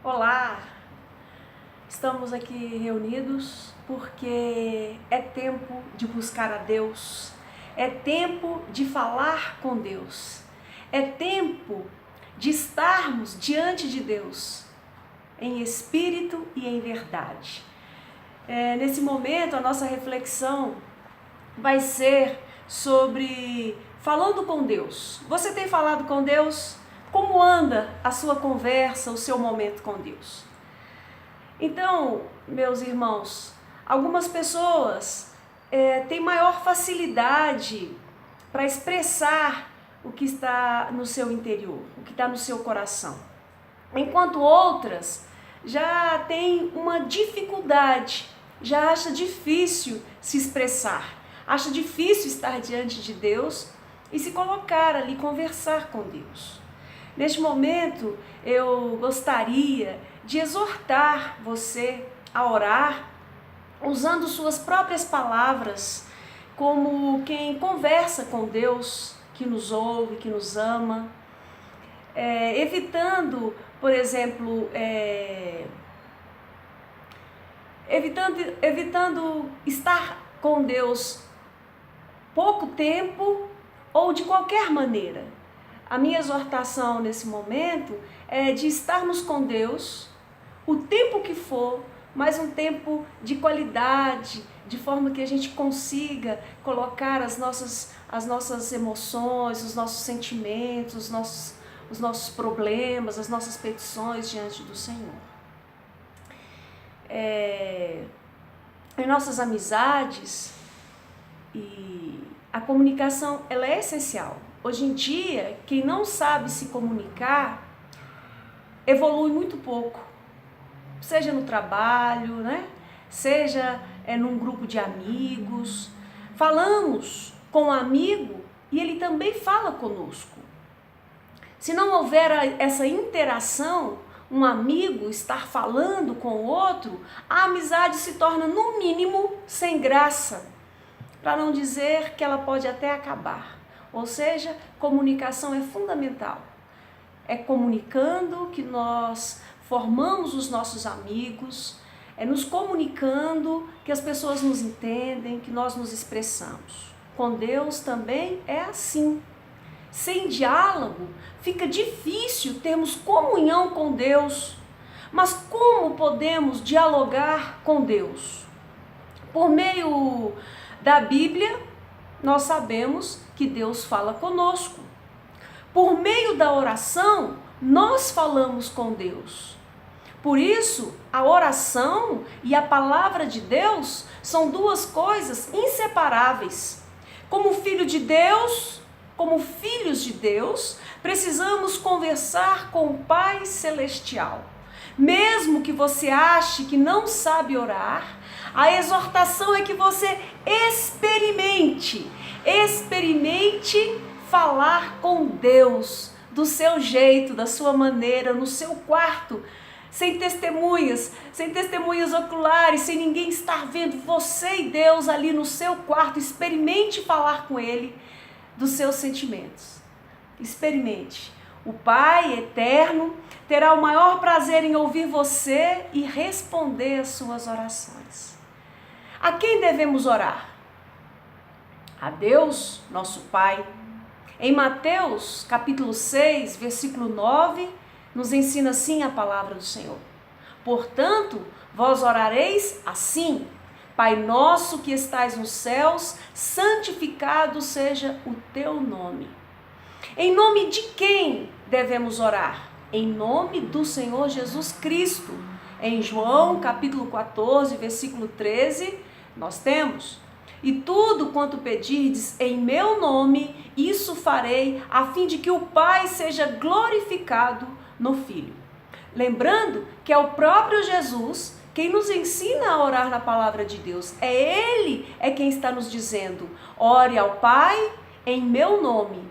Olá, estamos aqui reunidos porque é tempo de buscar a Deus, é tempo de falar com Deus, é tempo de estarmos diante de Deus em espírito e em verdade. Nesse momento a nossa reflexão vai ser sobre falando com Deus. Você tem falado com Deus? Como anda a sua conversa, o seu momento com Deus? Então, meus irmãos, algumas pessoas têm maior facilidade para expressar o que está no seu interior, o que está no seu coração, enquanto outras já têm uma dificuldade, já acha difícil se expressar, acha difícil estar diante de Deus e se colocar ali, conversar com Deus. Neste momento, eu gostaria de exortar você a orar usando suas próprias palavras, como quem conversa com Deus, que nos ouve, que nos ama, evitando, por exemplo, evitando estar com Deus pouco tempo ou de qualquer maneira. A minha exortação nesse momento é de estarmos com Deus o tempo que for, mas um tempo de qualidade, de forma que a gente consiga colocar as nossas emoções, os nossos sentimentos, os nossos problemas, as nossas petições diante do Senhor. Em nossas amizades, a comunicação ela é essencial. Hoje em dia, quem não sabe se comunicar evolui muito pouco, seja no trabalho, né? Seja num grupo de amigos. Falamos com um amigo e ele também fala conosco. Se não houver essa interação, um amigo estar falando com o outro, a amizade se torna, no mínimo, sem graça, para não dizer que ela pode até acabar. Ou seja, comunicação é fundamental. É comunicando que nós formamos os nossos amigos, é nos comunicando que as pessoas nos entendem, que nós nos expressamos. Com Deus também é assim. Sem diálogo, fica difícil termos comunhão com Deus. Mas como podemos dialogar com Deus? Por meio da Bíblia, nós sabemos que Deus fala conosco. Por meio da oração, nós falamos com Deus. Por isso, a oração e a palavra de Deus são duas coisas inseparáveis. Como filho de Deus, como filhos de Deus, precisamos conversar com o Pai Celestial. Mesmo que você ache que não sabe orar, a exortação é que você experimente falar com Deus do seu jeito, da sua maneira, no seu quarto, sem testemunhas oculares, sem ninguém estar vendo você e Deus ali no seu quarto. Experimente falar com Ele dos seus sentimentos. Experimente. O Pai eterno terá o maior prazer em ouvir você e responder às suas orações. A quem devemos orar? A Deus, nosso Pai. Em Mateus, capítulo 6, versículo 9, nos ensina assim a palavra do Senhor. Portanto, vós orareis assim: Pai nosso que estais nos céus, santificado seja o teu nome. Em nome de quem devemos orar? Em nome do Senhor Jesus Cristo. Em João, capítulo 14, versículo 13, nós temos: E tudo quanto pedirdes em meu nome, isso farei, a fim de que o Pai seja glorificado no Filho. Lembrando que é o próprio Jesus quem nos ensina a orar na palavra de Deus. Ele quem está nos dizendo: ore ao Pai em meu nome.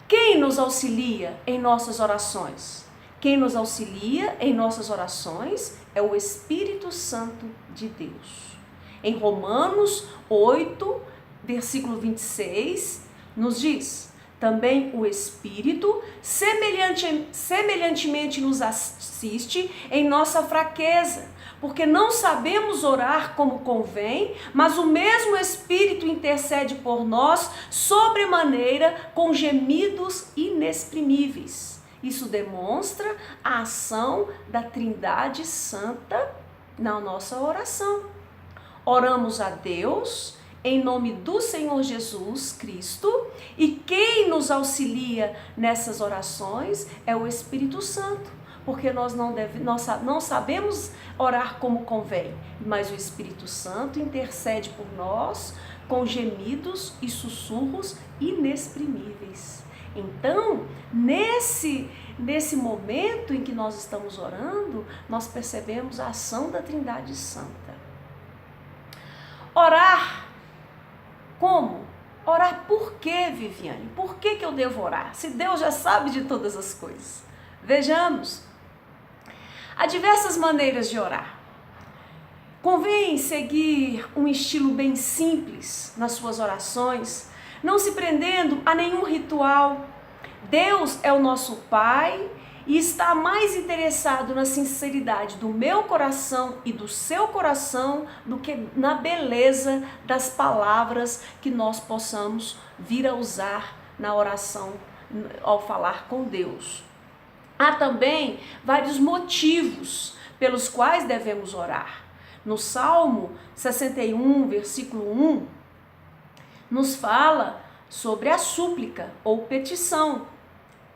Quem nos auxilia em nossas orações? Quem nos auxilia em nossas orações é o Espírito Santo de Deus. Em Romanos 8, versículo 26, nos diz: também o Espírito semelhantemente nos assiste em nossa fraqueza, porque não sabemos orar como convém, mas o mesmo Espírito intercede por nós sobremaneira com gemidos inexprimíveis. Isso demonstra a ação da Trindade Santa na nossa oração. Oramos a Deus em nome do Senhor Jesus Cristo, e quem nos auxilia nessas orações é o Espírito Santo, porque nós não sabemos orar como convém, mas o Espírito Santo intercede por nós com gemidos e sussurros inexprimíveis. Então, nesse momento em que nós estamos orando, nós percebemos a ação da Trindade Santa. Orar. Como? Orar por quê, Viviane? Por que eu devo orar? Se Deus já sabe de todas as coisas. Vejamos. Há diversas maneiras de orar. Convém seguir um estilo bem simples nas suas orações, não se prendendo a nenhum ritual. Deus é o nosso Pai e está mais interessado na sinceridade do meu coração e do seu coração do que na beleza das palavras que nós possamos vir a usar na oração ao falar com Deus. Há também vários motivos pelos quais devemos orar. No Salmo 61, versículo 1, nos fala sobre a súplica ou petição.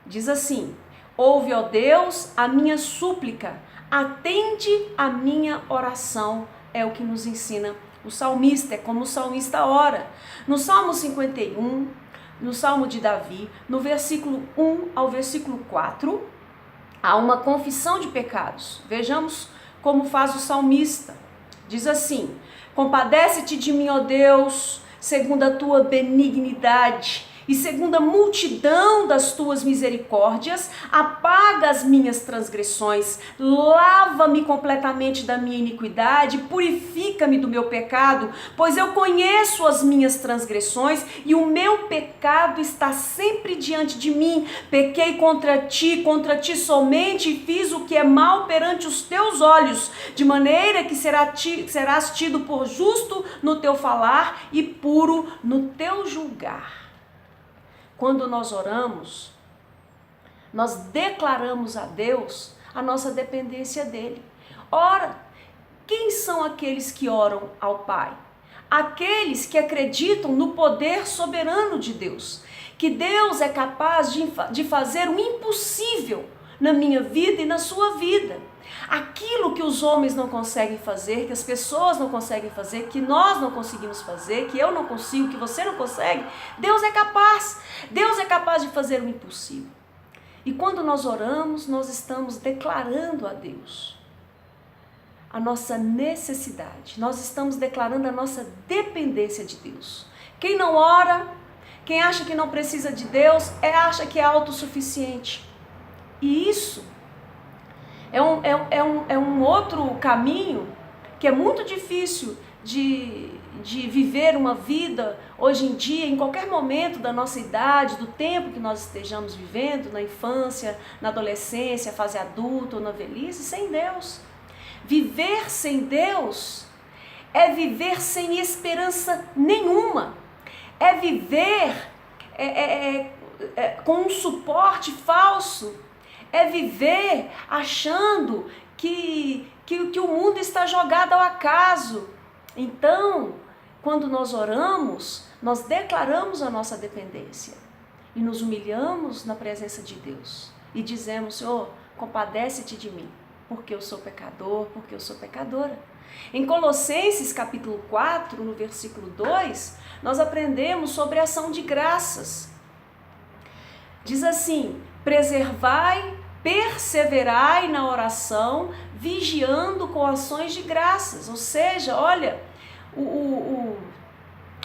Diz assim: ouve, ó Deus, a minha súplica, atende a minha oração. É o que nos ensina o salmista, é como o salmista ora. No Salmo 51, no Salmo de Davi, no versículo 1 ao versículo 4, há uma confissão de pecados. Vejamos como faz o salmista. Diz assim: compadece-te de mim, ó Deus, segundo a tua benignidade, e segundo a multidão das tuas misericórdias, apaga as minhas transgressões, lava-me completamente da minha iniquidade, purifica-me do meu pecado, pois eu conheço as minhas transgressões e o meu pecado está sempre diante de mim. Pequei contra ti somente, e fiz o que é mal perante os teus olhos, de maneira que serás tido por justo no teu falar e puro no teu julgar. Quando nós oramos, nós declaramos a Deus a nossa dependência dele. Ora, quem são aqueles que oram ao Pai? Aqueles que acreditam no poder soberano de Deus, que Deus é capaz de fazer o impossível na minha vida e na sua vida. Aquilo que os homens não conseguem fazer, que as pessoas não conseguem fazer, que nós não conseguimos fazer, que eu não consigo, que você não consegue, Deus é capaz. Deus é capaz de fazer o impossível. E quando nós oramos, nós estamos declarando a Deus a nossa necessidade. Nós estamos declarando a nossa dependência de Deus. Quem não ora, quem acha que não precisa de Deus, acha que é autossuficiente. E isso é um outro caminho que é muito difícil de viver uma vida hoje em dia, em qualquer momento da nossa idade, do tempo que nós estejamos vivendo, na infância, na adolescência, fase adulta ou na velhice, sem Deus. Viver sem Deus é viver sem esperança nenhuma, é viver com um suporte falso, é viver achando que o mundo está jogado ao acaso. Então, quando nós oramos, nós declaramos a nossa dependência e nos humilhamos na presença de Deus e dizemos: Senhor, compadece-te de mim, porque eu sou pecador, porque eu sou pecadora. Em Colossenses capítulo 4, no versículo 2, nós aprendemos sobre a ação de graças. Diz assim: perseverai na oração, vigiando com ações de graças. Ou seja, olha,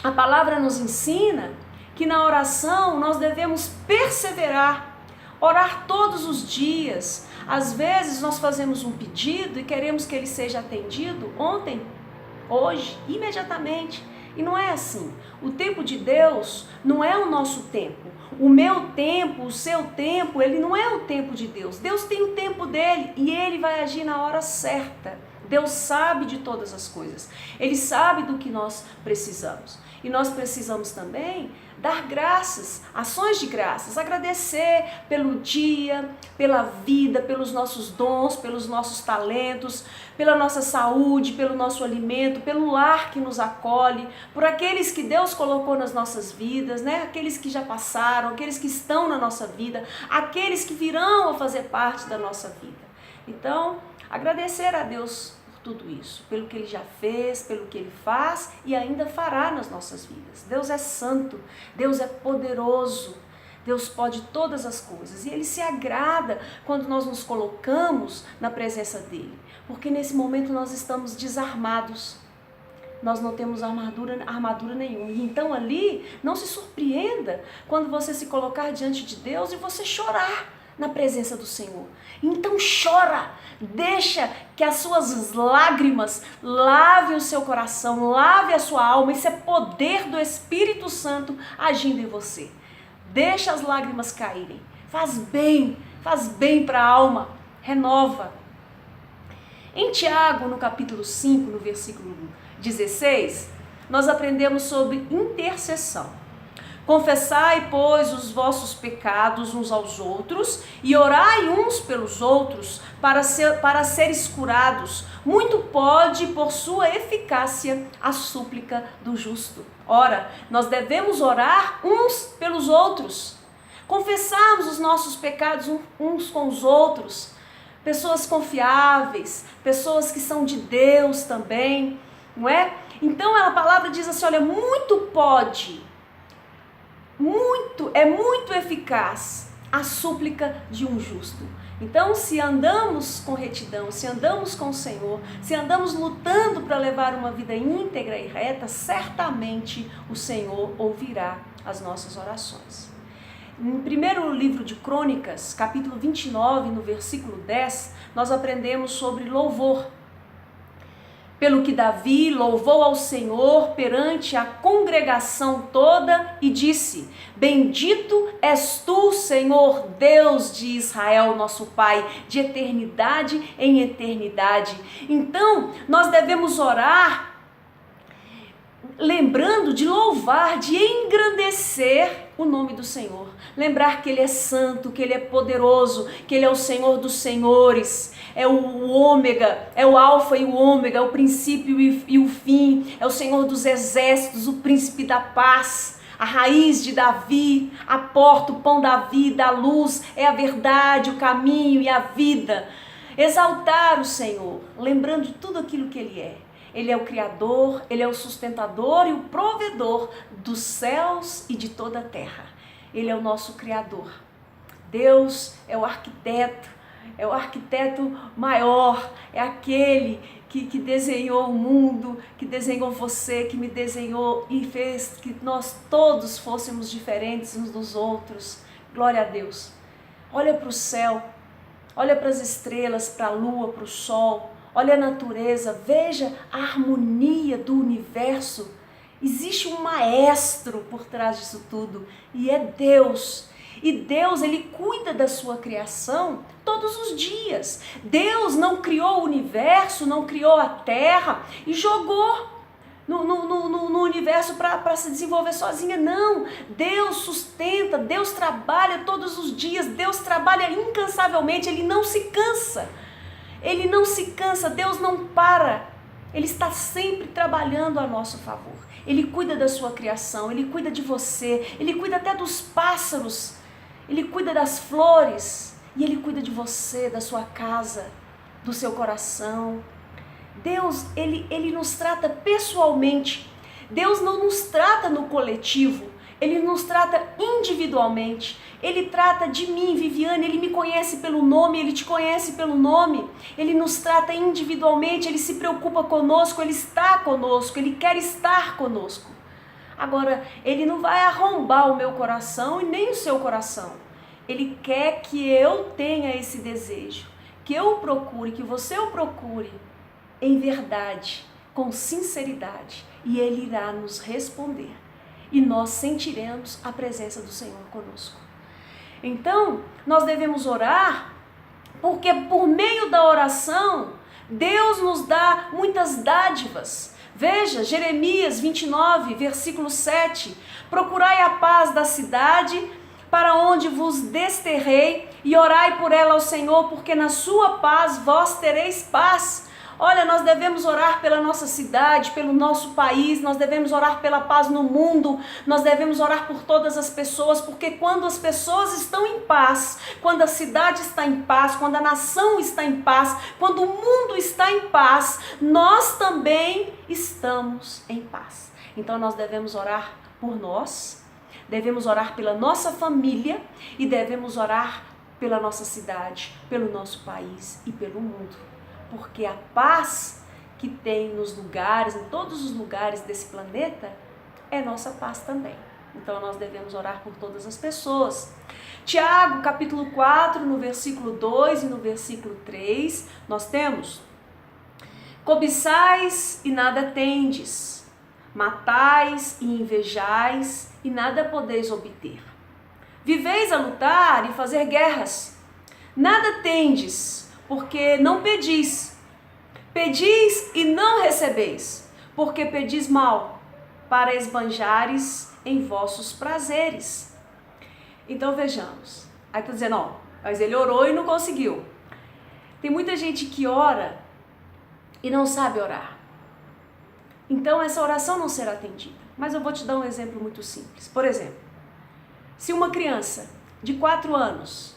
a palavra nos ensina que na oração nós devemos perseverar, orar todos os dias. Às vezes nós fazemos um pedido e queremos que ele seja atendido ontem, hoje, imediatamente. E não é assim. O tempo de Deus não é o nosso tempo. O meu tempo, o seu tempo, ele não é o tempo de Deus. Deus tem o tempo dele e ele vai agir na hora certa. Deus sabe de todas as coisas. Ele sabe do que nós precisamos. E nós precisamos também dar graças, ações de graças, agradecer pelo dia, pela vida, pelos nossos dons, pelos nossos talentos, pela nossa saúde, pelo nosso alimento, pelo lar que nos acolhe, por aqueles que Deus colocou nas nossas vidas, né? Aqueles que já passaram, aqueles que estão na nossa vida, aqueles que virão a fazer parte da nossa vida. Então, agradecer a Deus tudo isso, pelo que Ele já fez, pelo que Ele faz e ainda fará nas nossas vidas. Deus é santo, Deus é poderoso, Deus pode todas as coisas e Ele se agrada quando nós nos colocamos na presença dEle, porque nesse momento nós estamos desarmados, nós não temos armadura nenhuma. E então ali, não se surpreenda quando você se colocar diante de Deus e você chorar na presença do Senhor. Então chora, deixa que as suas lágrimas lavem o seu coração, lave a sua alma. Isso é poder do Espírito Santo agindo em você. Deixa as lágrimas caírem, faz bem para a alma, renova. Em Tiago, no capítulo 5, no versículo 16, nós aprendemos sobre intercessão. Confessai, pois, os vossos pecados uns aos outros e orai uns pelos outros para seres curados. Muito pode, por sua eficácia, a súplica do justo. Ora, nós devemos orar uns pelos outros, confessarmos os nossos pecados uns com os outros. Pessoas confiáveis, pessoas que são de Deus também, não é? Então a palavra diz assim, olha, muito pode... é muito eficaz a súplica de um justo. Então, se andamos com retidão, se andamos com o Senhor, se andamos lutando para levar uma vida íntegra e reta, certamente o Senhor ouvirá as nossas orações. No primeiro livro de Crônicas, capítulo 29, no versículo 10, nós aprendemos sobre louvor. Pelo que Davi louvou ao Senhor perante a congregação toda e disse: Bendito és tu, Senhor, Deus de Israel, nosso Pai, de eternidade em eternidade. Então, nós devemos orar lembrando de louvar, de engrandecer o nome do Senhor. Lembrar que Ele é santo, que Ele é poderoso, que Ele é o Senhor dos senhores, é o ômega, é o alfa e o ômega, é o princípio e o fim, é o Senhor dos exércitos, o príncipe da paz, a raiz de Davi, a porta, o pão da vida, a luz, é a verdade, o caminho e a vida. Exaltar o Senhor, lembrando de tudo aquilo que Ele é. Ele é o Criador, Ele é o sustentador e o provedor dos céus e de toda a terra. Ele é o nosso Criador. Deus é o arquiteto maior, é aquele que desenhou o mundo, que desenhou você, que me desenhou e fez que nós todos fôssemos diferentes uns dos outros. Glória a Deus. Olha para o céu, olha para as estrelas, para a lua, para o sol. Olha a natureza, veja a harmonia do universo. Existe um maestro por trás disso tudo e é Deus. E Deus, Ele cuida da sua criação todos os dias. Deus não criou o universo, não criou a terra e jogou no universo para se desenvolver sozinha. Não, Deus sustenta, Deus trabalha todos os dias, Deus trabalha incansavelmente, Ele não se cansa. Ele não se cansa, Deus não para, Ele está sempre trabalhando a nosso favor. Ele cuida da sua criação, Ele cuida de você, Ele cuida até dos pássaros, Ele cuida das flores e Ele cuida de você, da sua casa, do seu coração. Deus, Ele nos trata pessoalmente, Deus não nos trata no coletivo, Ele nos trata individualmente. Ele trata de mim, Viviane, Ele me conhece pelo nome, Ele te conhece pelo nome. Ele nos trata individualmente, Ele se preocupa conosco, Ele está conosco, Ele quer estar conosco. Agora, Ele não vai arrombar o meu coração e nem o seu coração. Ele quer que eu tenha esse desejo, que eu o procure, que você o procure em verdade, com sinceridade, e Ele irá nos responder. e nós sentiremos a presença do Senhor conosco. Então, nós devemos orar, porque por meio da oração, Deus nos dá muitas dádivas. Veja, Jeremias 29, versículo 7. Procurai a paz da cidade, para onde vos desterrei, e orai por ela ao Senhor, porque na sua paz vós tereis paz. Olha, nós devemos orar pela nossa cidade, pelo nosso país, nós devemos orar pela paz no mundo, nós devemos orar por todas as pessoas, porque quando as pessoas estão em paz, quando a cidade está em paz, quando a nação está em paz, quando o mundo está em paz, nós também estamos em paz. Então nós devemos orar por nós, devemos orar pela nossa família e devemos orar pela nossa cidade, pelo nosso país e pelo mundo. Porque a paz que tem nos lugares, em todos os lugares desse planeta, é nossa paz também. Então nós devemos orar por todas as pessoas. Tiago, capítulo 4, no versículo 2 e no versículo 3, nós temos: cobiçais e nada tendes, matais e invejais e nada podeis obter. Viveis a lutar e fazer guerras, nada tendes, porque não pedis. Pedis e não recebeis, porque pedis mal, para esbanjares em vossos prazeres. Então vejamos. Aí está dizendo, ó, mas ele orou e não conseguiu. Tem muita gente que ora e não sabe orar. Então essa oração não será atendida. Mas eu vou te dar um exemplo muito simples. Por exemplo, se uma criança de 4 anos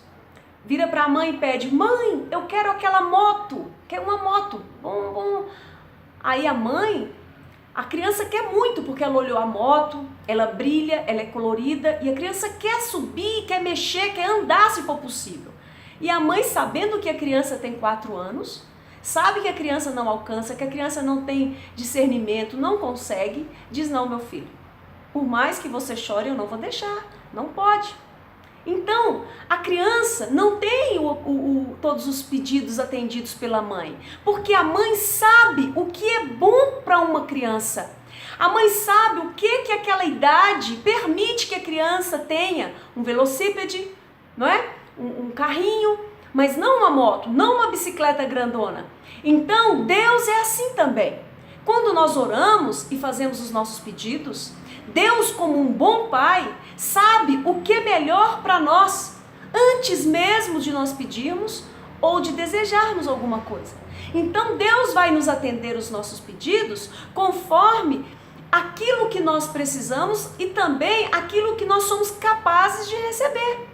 vira para a mãe e pede: mãe, eu quero aquela moto, quero uma moto. Aí a criança quer muito, porque ela olhou a moto, ela brilha, ela é colorida, e a criança quer subir, quer mexer, quer andar se for possível. E a mãe, sabendo que a criança tem 4 anos, sabe que a criança não alcança, que a criança não tem discernimento, não consegue, diz: não, meu filho, por mais que você chore, eu não vou deixar, não pode. Então, a criança não tem todos os pedidos atendidos pela mãe, porque a mãe sabe o que é bom para uma criança. A mãe sabe o que aquela idade permite que a criança tenha: um velocípede, não é? Um carrinho, mas não uma moto, não uma bicicleta grandona. Então, Deus é assim também. Quando nós oramos e fazemos os nossos pedidos, Deus, como um bom pai, sabe o que é melhor para nós, antes mesmo de nós pedirmos ou de desejarmos alguma coisa. Então Deus vai nos atender os nossos pedidos conforme aquilo que nós precisamos e também aquilo que nós somos capazes de receber.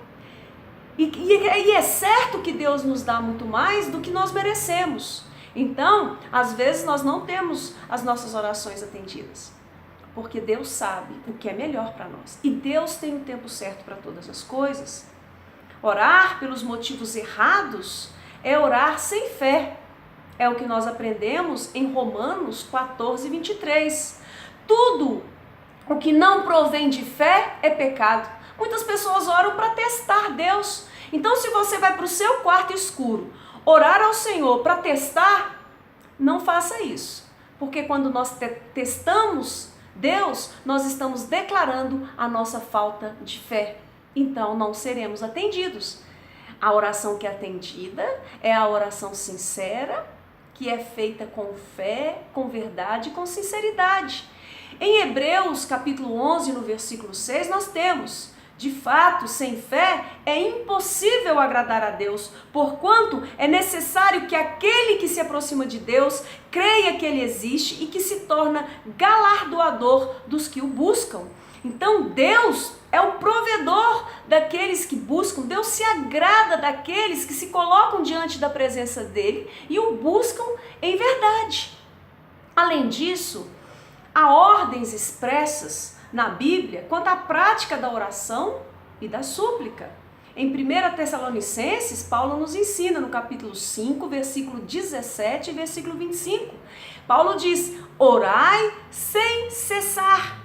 E é certo que Deus nos dá muito mais do que nós merecemos. Então, às vezes nós não temos as nossas orações atendidas, porque Deus sabe o que é melhor para nós. E Deus tem o tempo certo para todas as coisas. Orar pelos motivos errados é orar sem fé. É o que nós aprendemos em Romanos 14, 23. Tudo o que não provém de fé é pecado. Muitas pessoas oram para testar Deus. Então, se você vai para o seu quarto escuro orar ao Senhor para testar, não faça isso. Porque quando nós testamos Deus, nós estamos declarando a nossa falta de fé. Então não seremos atendidos. A oração que é atendida é a oração sincera, que é feita com fé, com verdade e com sinceridade. Em Hebreus capítulo 11, no versículo 6, nós temos: de fato, sem fé é impossível agradar a Deus, porquanto é necessário que aquele que se aproxima de Deus creia que Ele existe e que se torna galardoador dos que o buscam. Então Deus é o provedor daqueles que buscam. Deus se agrada daqueles que se colocam diante da presença dEle e o buscam em verdade. Além disso, há ordens expressas na Bíblia quanto à prática da oração e da súplica. Em 1 Tessalonicenses, Paulo nos ensina no capítulo 5, versículo 17 e versículo 25. Paulo diz: orai sem cessar.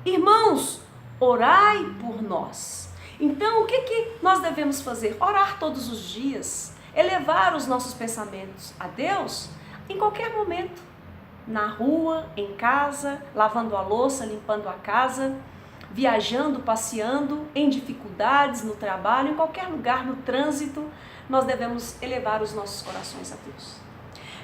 Irmãos, orai por nós. Então, o que nós devemos fazer? Orar todos os dias, elevar os nossos pensamentos a Deus em qualquer momento. Na rua, em casa, lavando a louça, limpando a casa. viajando, passeando, em dificuldades, no trabalho, em qualquer lugar, no trânsito, nós devemos elevar os nossos corações a Deus.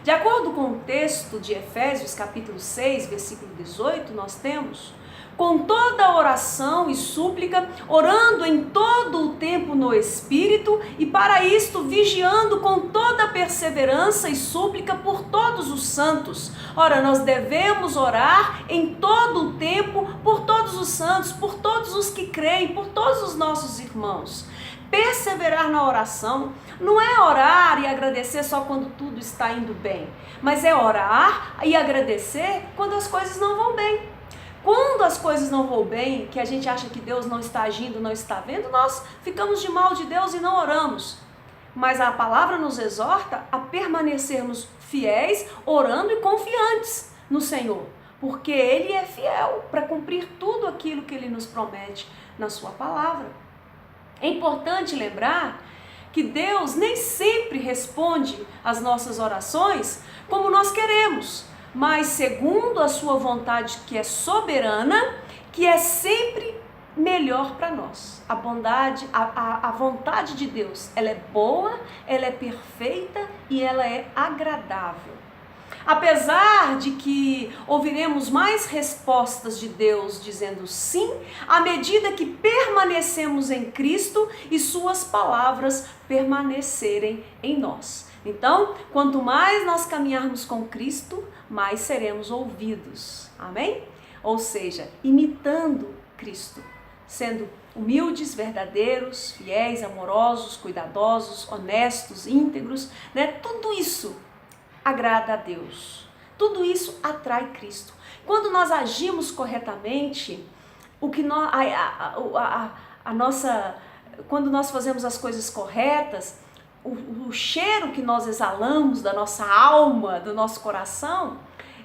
De acordo com o texto de Efésios, capítulo 6, versículo 18, nós temos: com toda oração e súplica, orando em todo o tempo no Espírito, e para isto vigiando com toda perseverança e súplica por todos os santos. Ora, nós devemos orar em todo o tempo por todos os santos, por todos os que creem, por todos os nossos irmãos. Perseverar na oração não é orar e agradecer só quando tudo está indo bem, mas é orar e agradecer quando as coisas não vão bem. Quando as coisas não vão bem, que a gente acha que Deus não está agindo, não está vendo, nós ficamos de mal de Deus e não oramos. Mas a palavra nos exorta a permanecermos fiéis, orando e confiantes no Senhor, porque Ele é fiel para cumprir tudo aquilo que Ele nos promete na sua palavra. É importante lembrar que Deus nem sempre responde às nossas orações como nós queremos, mas segundo a sua vontade, que é soberana, que é sempre melhor para nós. A bondade, a vontade de Deus, ela é boa, ela é perfeita e ela é agradável. Apesar de que ouviremos mais respostas de Deus dizendo sim, à medida que permanecemos em Cristo e suas palavras permanecerem em nós. Então, quanto mais nós caminharmos com Cristo, mais seremos ouvidos. Amém? Ou seja, imitando Cristo, sendo humildes, verdadeiros, fiéis, amorosos, cuidadosos, honestos, íntegros, né? Tudo isso agrada a Deus. Tudo isso atrai Cristo. Quando nós agimos corretamente, quando nós fazemos as coisas corretas, o cheiro que nós exalamos da nossa alma, do nosso coração,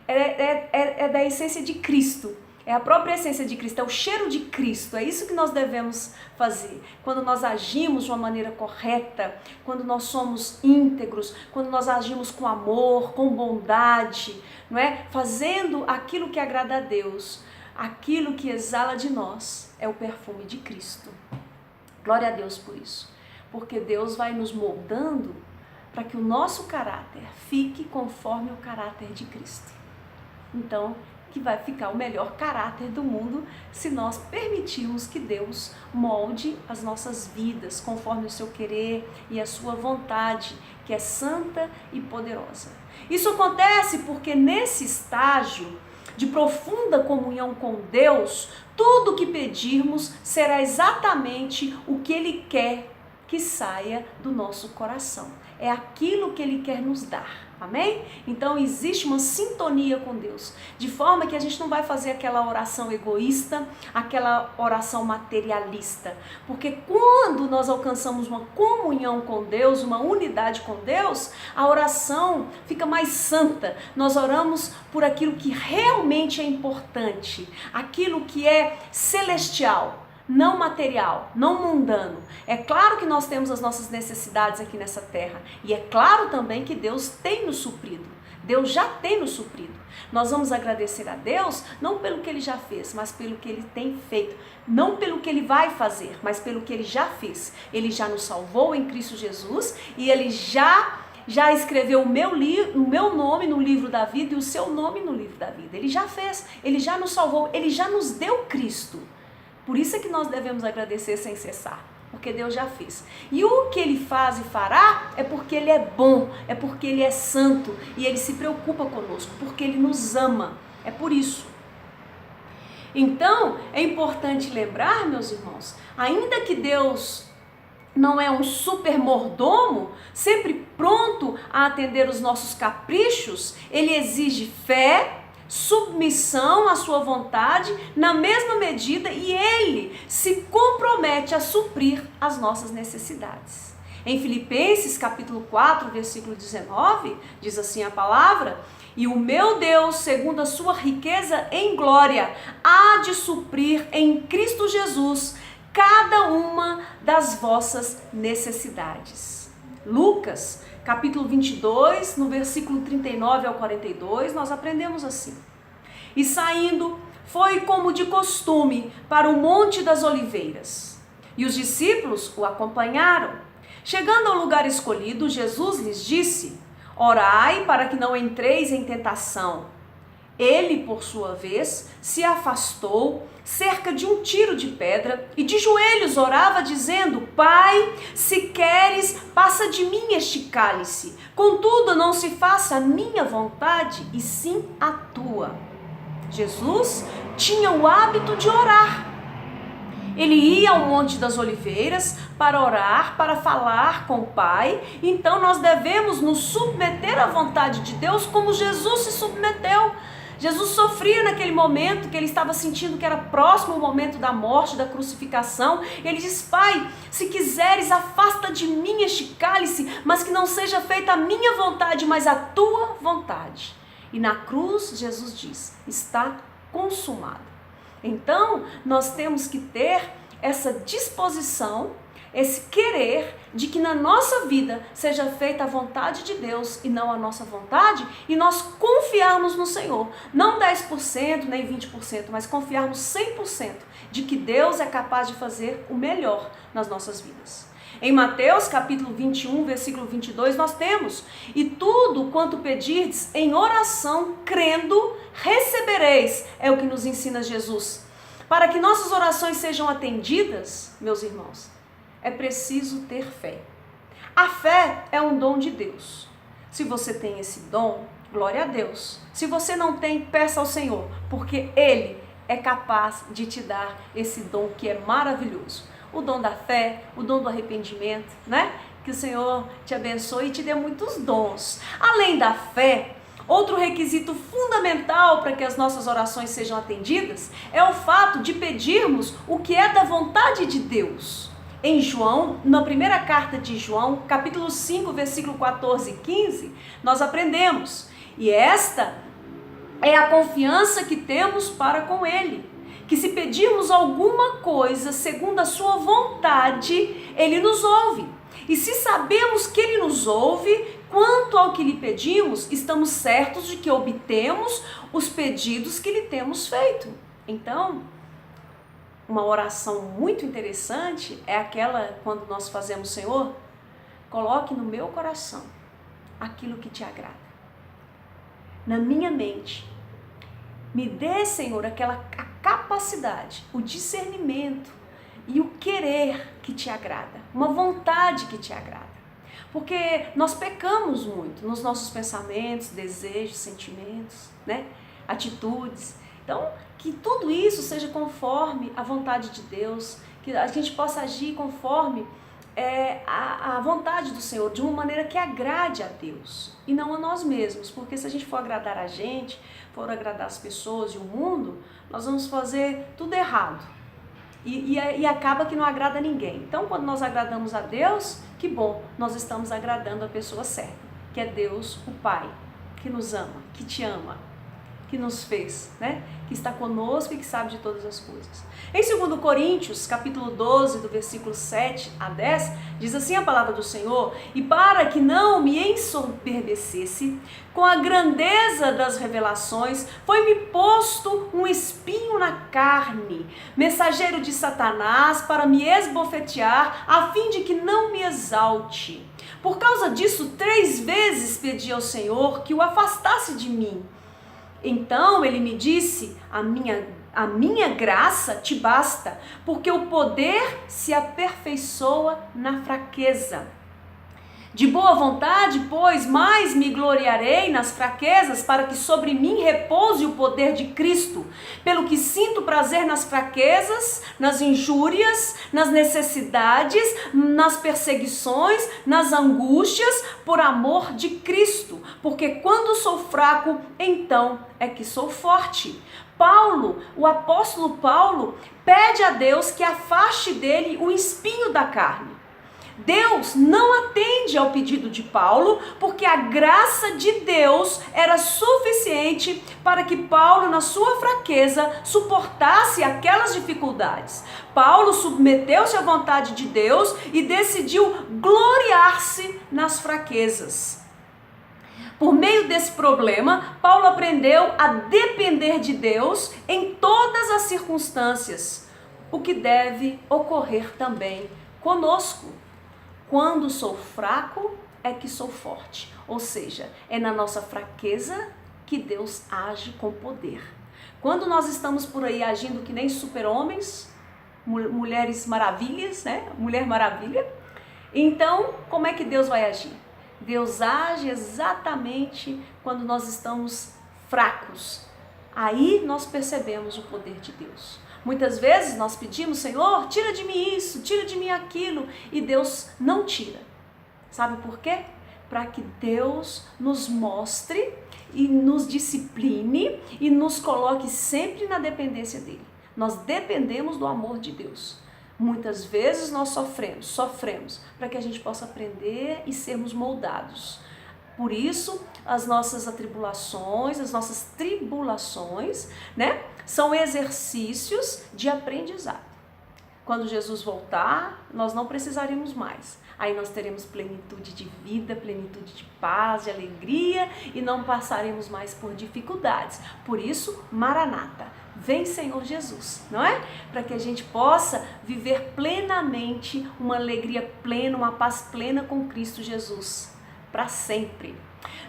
é da essência de Cristo. É a própria essência de Cristo, é o cheiro de Cristo. É isso que nós devemos fazer. Quando nós agimos de uma maneira correta, quando nós somos íntegros, quando nós agimos com amor, com bondade, não é? Fazendo aquilo que agrada a Deus, aquilo que exala de nós é o perfume de Cristo. Glória a Deus por isso. Porque Deus vai nos moldando para que o nosso caráter fique conforme o caráter de Cristo. Então, que vai ficar o melhor caráter do mundo se nós permitirmos que Deus molde as nossas vidas conforme o seu querer e a sua vontade, que é santa e poderosa. Isso acontece porque nesse estágio de profunda comunhão com Deus, tudo que pedirmos será exatamente o que Ele quer que saia do nosso coração. É aquilo que Ele quer nos dar. Amém? Então existe uma sintonia com Deus, de forma que a gente não vai fazer aquela oração egoísta, aquela oração materialista, porque quando nós alcançamos uma comunhão com Deus, uma unidade com Deus, a oração fica mais santa. Nós oramos por aquilo que realmente é importante, aquilo que é celestial, não material, não mundano. É claro que nós temos as nossas necessidades aqui nessa terra, e é claro também que Deus tem nos suprido. Deus já tem nos suprido. Nós vamos agradecer a Deus não pelo que Ele já fez, mas pelo que Ele tem feito. Não pelo que Ele vai fazer, mas pelo que Ele já fez. Ele já nos salvou em Cristo Jesus e Ele já escreveu o meu nome no livro da vida e o seu nome no livro da vida. Ele já fez, Ele já nos salvou, Ele já nos deu Cristo. Por isso é que nós devemos agradecer sem cessar, porque Deus já fez. E o que Ele faz e fará é porque Ele é bom, é porque Ele é santo e Ele se preocupa conosco, porque Ele nos ama. É por isso. Então, é importante lembrar, meus irmãos, ainda que Deus não é um super mordomo, sempre pronto a atender os nossos caprichos, Ele exige fé, submissão à sua vontade na mesma medida, e Ele se compromete a suprir as nossas necessidades. Em Filipenses capítulo 4, versículo 19, diz assim a palavra: e o meu Deus, segundo a sua riqueza em glória, há de suprir em Cristo Jesus cada uma das vossas necessidades. Lucas capítulo 22, no versículo 39 ao 42, nós aprendemos assim: e saindo, foi como de costume para o Monte das Oliveiras. E os discípulos o acompanharam. Chegando ao lugar escolhido, Jesus lhes disse: orai para que não entreis em tentação. Ele, por sua vez, se afastou cerca de um tiro de pedra e de joelhos orava dizendo: Pai, se queres, passa de mim este cálice. Contudo, não se faça a minha vontade, e sim a tua. Jesus tinha o hábito de orar. Ele ia ao Monte das Oliveiras para orar, para falar com o Pai. Então nós devemos nos submeter à vontade de Deus como Jesus se submeteu. Jesus sofria naquele momento que ele estava sentindo que era próximo o momento da morte, da crucificação. Ele diz: Pai, se quiseres, afasta de mim este cálice, mas que não seja feita a minha vontade, mas a tua vontade. E na cruz, Jesus diz: está consumado. Então, nós temos que ter essa disposição, esse querer de que na nossa vida seja feita a vontade de Deus e não a nossa vontade, e nós confiarmos no Senhor. Não 10%, nem 20%, mas confiarmos 100% de que Deus é capaz de fazer o melhor nas nossas vidas. Em Mateus capítulo 21, versículo 22, nós temos: e tudo quanto pedirdes em oração, crendo, recebereis. É o que nos ensina Jesus. Para que nossas orações sejam atendidas, meus irmãos, é preciso ter fé. A fé é um dom de Deus. Se você tem esse dom, glória a Deus. Se você não tem, peça ao Senhor, porque Ele é capaz de te dar esse dom que é maravilhoso. O dom da fé, o dom do arrependimento, né? Que o Senhor te abençoe e te dê muitos dons. Além da fé, outro requisito fundamental para que as nossas orações sejam atendidas é o fato de pedirmos o que é da vontade de Deus. Em João, na primeira carta de João, capítulo 5, versículo 14 e 15, nós aprendemos: e esta é a confiança que temos para com Ele, que se pedirmos alguma coisa segundo a sua vontade, Ele nos ouve. E se sabemos que Ele nos ouve, quanto ao que lhe pedimos, estamos certos de que obtemos os pedidos que lhe temos feito. Então, uma oração muito interessante é aquela quando nós fazemos: Senhor, coloque no meu coração aquilo que te agrada. Na minha mente, me dê, Senhor, a capacidade, o discernimento e o querer que te agrada, uma vontade que te agrada. Porque nós pecamos muito nos nossos pensamentos, desejos, sentimentos, né? Atitudes. Então, que tudo isso seja conforme a vontade de Deus, que a gente possa agir conforme a vontade do Senhor, de uma maneira que agrade a Deus e não a nós mesmos, porque se a gente for agradar a gente, for agradar as pessoas e o mundo, nós vamos fazer tudo errado e acaba que não agrada ninguém. Então, quando nós agradamos a Deus, que bom, nós estamos agradando a pessoa certa, que é Deus, o Pai, que nos ama, que te ama, que nos fez, né? Que está conosco e que sabe de todas as coisas. Em 2 Coríntios, capítulo 12, do versículo 7 a 10, diz assim a palavra do Senhor: e para que não me ensoberbecesse com a grandeza das revelações, foi-me posto um espinho na carne, mensageiro de Satanás, para me esbofetear, a fim de que não me exalte. Por causa disso, 3 vezes pedi ao Senhor que o afastasse de mim. Então ele me disse: a minha graça te basta, porque o poder se aperfeiçoa na fraqueza. De boa vontade, pois, mais me gloriarei nas fraquezas, para que sobre mim repouse o poder de Cristo. Pelo que sinto prazer nas fraquezas, nas injúrias, nas necessidades, nas perseguições, nas angústias, por amor de Cristo. Porque quando sou fraco, então é que sou forte. Paulo, o apóstolo Paulo, pede a Deus que afaste dele o espinho da carne. Deus não atende ao pedido de Paulo, porque a graça de Deus era suficiente para que Paulo, na sua fraqueza, suportasse aquelas dificuldades. Paulo submeteu-se à vontade de Deus e decidiu gloriar-se nas fraquezas. Por meio desse problema, Paulo aprendeu a depender de Deus em todas as circunstâncias, o que deve ocorrer também conosco. Quando sou fraco, é que sou forte. Ou seja, é na nossa fraqueza que Deus age com poder. Quando nós estamos por aí agindo que nem super-homens, mulheres maravilhas, né? Mulher maravilha, então como é que Deus vai agir? Deus age exatamente quando nós estamos fracos. Aí nós percebemos o poder de Deus. Muitas vezes nós pedimos, Senhor, tira de mim isso, tira de mim aquilo, e Deus não tira. Sabe por quê? Para que Deus nos mostre e nos discipline e nos coloque sempre na dependência dele. Nós dependemos do amor de Deus. Muitas vezes nós sofremos para que a gente possa aprender e sermos moldados. Por isso, as nossas atribulações, as nossas tribulações, né, são exercícios de aprendizado. Quando Jesus voltar, nós não precisaremos mais. Aí nós teremos plenitude de vida, plenitude de paz, de alegria e não passaremos mais por dificuldades. Por isso, Maranata, vem Senhor Jesus, não é? Para que a gente possa viver plenamente uma alegria plena, uma paz plena com Cristo Jesus, para sempre.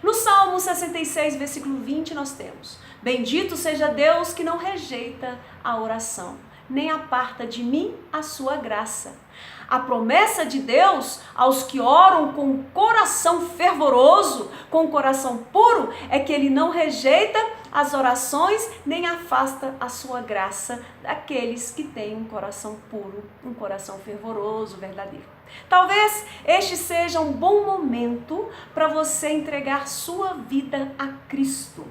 No Salmo 66, versículo 20, nós temos: Bendito seja Deus que não rejeita a oração, nem aparta de mim a sua graça. A promessa de Deus aos que oram com coração fervoroso, com coração puro, é que Ele não rejeita as orações, nem afasta a sua graça daqueles que têm um coração puro, um coração fervoroso, verdadeiro. Talvez este seja um bom momento para você entregar sua vida a Cristo,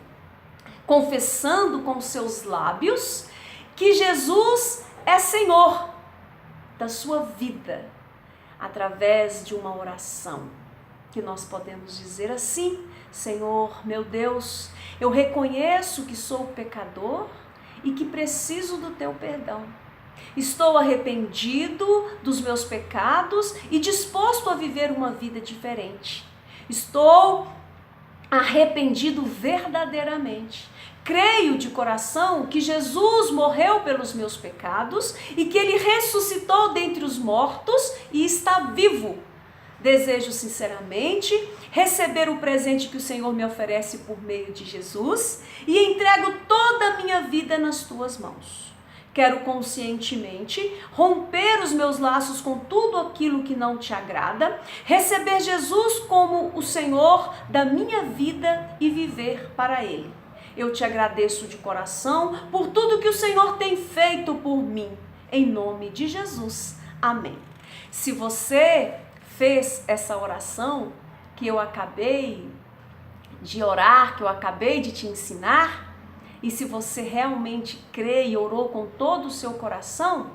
confessando com seus lábios que Jesus é Senhor da sua vida, através de uma oração, que nós podemos dizer assim: Senhor, meu Deus, eu reconheço que sou pecador e que preciso do teu perdão. Estou arrependido dos meus pecados e disposto a viver uma vida diferente. Estou arrependido verdadeiramente. Creio de coração que Jesus morreu pelos meus pecados e que Ele ressuscitou dentre os mortos e está vivo. Desejo sinceramente receber o presente que o Senhor me oferece por meio de Jesus e entrego toda a minha vida nas tuas mãos. Quero conscientemente romper os meus laços com tudo aquilo que não te agrada, receber Jesus como o Senhor da minha vida e viver para Ele. Eu te agradeço de coração por tudo que o Senhor tem feito por mim. Em nome de Jesus. Amém. Se você fez essa oração que eu acabei de orar, que eu acabei de te ensinar, e se você realmente crê e orou com todo o seu coração,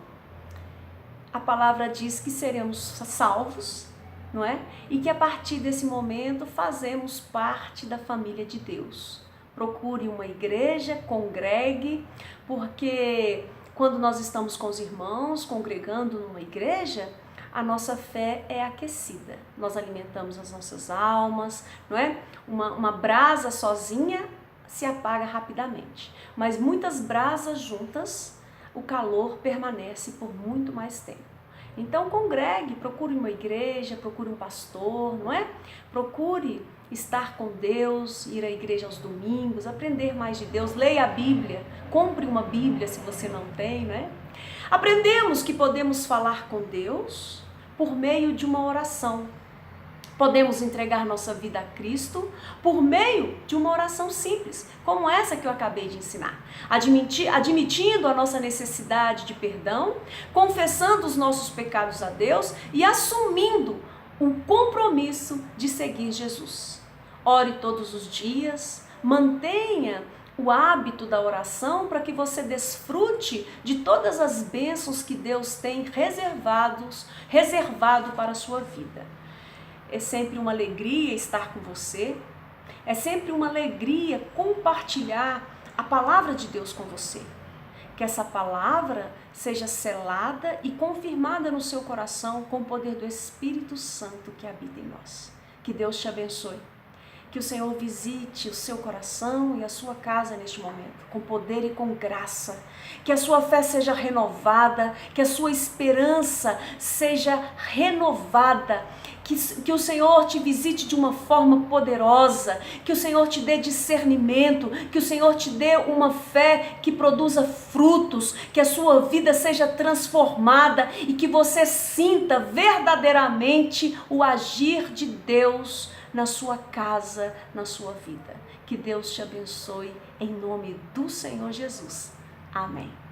a palavra diz que seremos salvos, não é? E que a partir desse momento fazemos parte da família de Deus. Procure uma igreja, congregue, porque quando nós estamos com os irmãos, congregando numa igreja, a nossa fé é aquecida. Nós alimentamos as nossas almas, não é? Uma brasa sozinha se apaga rapidamente, mas muitas brasas juntas, o calor permanece por muito mais tempo. Então congregue, procure uma igreja, procure um pastor, não é? Procure estar com Deus, ir à igreja aos domingos, aprender mais de Deus, leia a Bíblia, compre uma Bíblia se você não tem, não é? Aprendemos que podemos falar com Deus por meio de uma oração. Podemos entregar nossa vida a Cristo por meio de uma oração simples, como essa que eu acabei de ensinar. Admitindo a nossa necessidade de perdão, confessando os nossos pecados a Deus e assumindo o compromisso de seguir Jesus. Ore todos os dias, mantenha o hábito da oração para que você desfrute de todas as bênçãos que Deus tem reservado para a sua vida. É sempre uma alegria estar com você, é sempre uma alegria compartilhar a palavra de Deus com você. Que essa palavra seja selada e confirmada no seu coração com o poder do Espírito Santo que habita em nós. Que Deus te abençoe. Que Que o Senhor visite o seu coração e a sua casa neste momento, com poder e com graça. Que a sua fé seja renovada, que a sua esperança seja renovada. Que o Senhor te visite de uma forma poderosa, que o Senhor te dê discernimento, que o Senhor te dê uma fé que produza frutos, que a sua vida seja transformada e que você sinta verdadeiramente o agir de Deus na sua casa, na sua vida. Que Deus te abençoe em nome do Senhor Jesus. Amém.